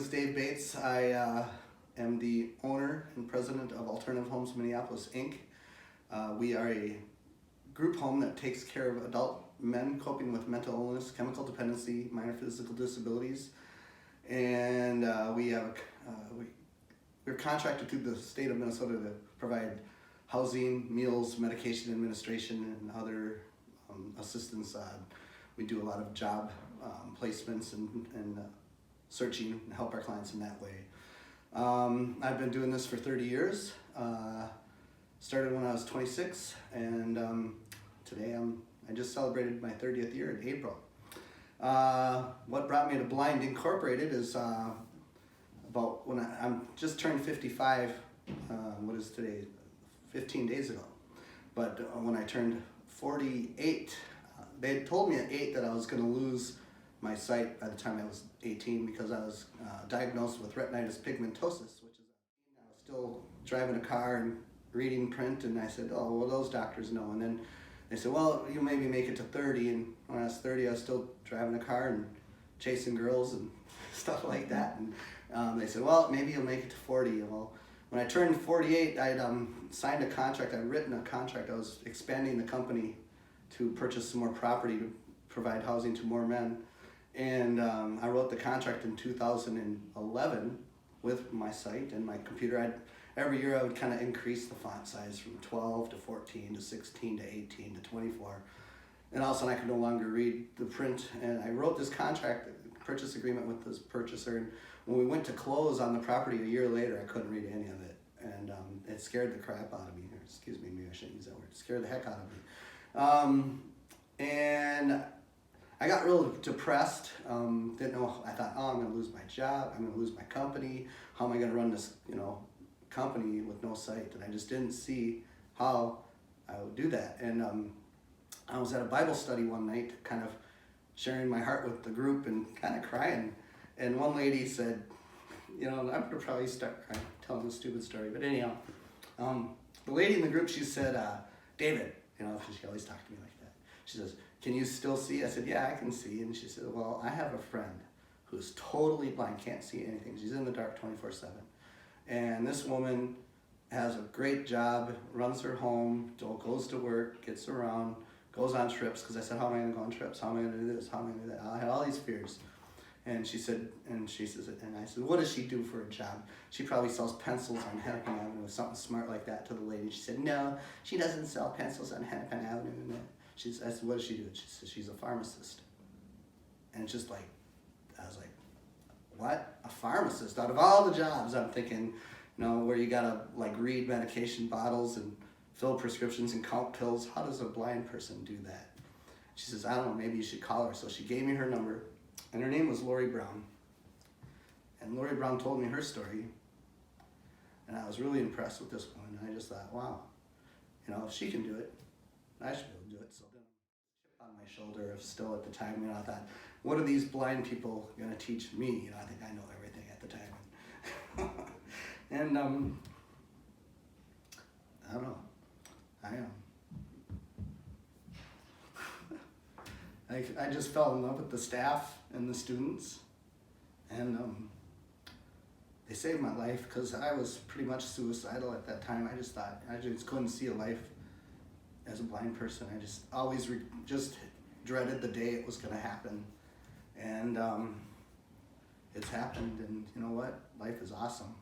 is Dave Bates. I am the owner and president of Alternative Homes Minneapolis, Inc. We are a group home that takes care of adult men coping with mental illness, chemical dependency, minor physical disabilities, and we're contracted through the state of Minnesota to provide housing, meals, medication administration, and other assistance. We do a lot of job placements and searching and help our clients in that way. I've been doing this for 30 years. Started when I was 26, and today I just celebrated my 30th year in April. What brought me to Blind Incorporated is about when I'm just turned 55. What is today? 15 days ago. But when I turned 48, they told me at 8 that I was going to lose my sight by the time I was 18 because I was diagnosed with retinitis pigmentosus, which is I was still driving a car and reading print, and I said, oh, well, those doctors know. And then they said, well, you maybe make it to 30, and when I was 30, I was still driving a car and chasing girls and stuff like that. And they said, well, maybe you'll make it to 40. Well, when I turned 48, I'd signed a contract, I'd written a contract. I was expanding the company to purchase some more property to provide housing to more men. And I wrote the contract in 2011 with my site and my computer. Every year I would kind of increase the font size from 12 to 14 to 16 to 18 to 24. And all of a sudden I could no longer read the print. And I wrote this contract, purchase agreement with this purchaser. And when we went to close on the property a year later, I couldn't read any of it. And it scared the crap out of me. Or excuse me, maybe I shouldn't use that word. It scared the heck out of me. And I got real depressed. Didn't know. I thought, oh, I'm going to lose my job. I'm going to lose my company. How am I going to run this, company with no sight? And I just didn't see how I would do that. And I was at a Bible study one night, kind of sharing my heart with the group and kind of crying. And one lady said, I'm going to probably start crying, telling a stupid story. But anyhow, the lady in the group, she said, David, she always talked to me like that. She says, can you still see? I said, yeah, I can see. And she said, well, I have a friend who's totally blind, can't see anything. She's in the dark 24/7. And this woman has a great job, runs her home, goes to work, gets around, goes on trips. Because I said, how am I going to go on trips? How am I going to do this? How am I going to do that? I had all these fears. And she said, and I said, what does she do for a job? She probably sells pencils on Hennepin Avenue, something smart like that to the lady. She said, no, she doesn't sell pencils on Hennepin Avenue. And I said, what does she do? She said, she's a pharmacist. And it's just like, I was like, what? A pharmacist? Out of all the jobs, I'm thinking, where you gotta read medication bottles and fill prescriptions and count pills. How does a blind person do that? She says, I don't know, maybe you should call her. So she gave me her number. And her name was Lori Brown. And Lori Brown told me her story. And I was really impressed with this woman. And I just thought, wow, if she can do it, I should be able to do it. So then chip on my shoulder still at the time, I thought, what are these blind people going to teach me? I think I know everything at the time. And I don't know. I just fell in love with the staff and the students, and they saved my life because I was pretty much suicidal at that time. I just thought I just couldn't see a life as a blind person. I just always just dreaded the day it was going to happen, and it's happened. And you know what? Life is awesome.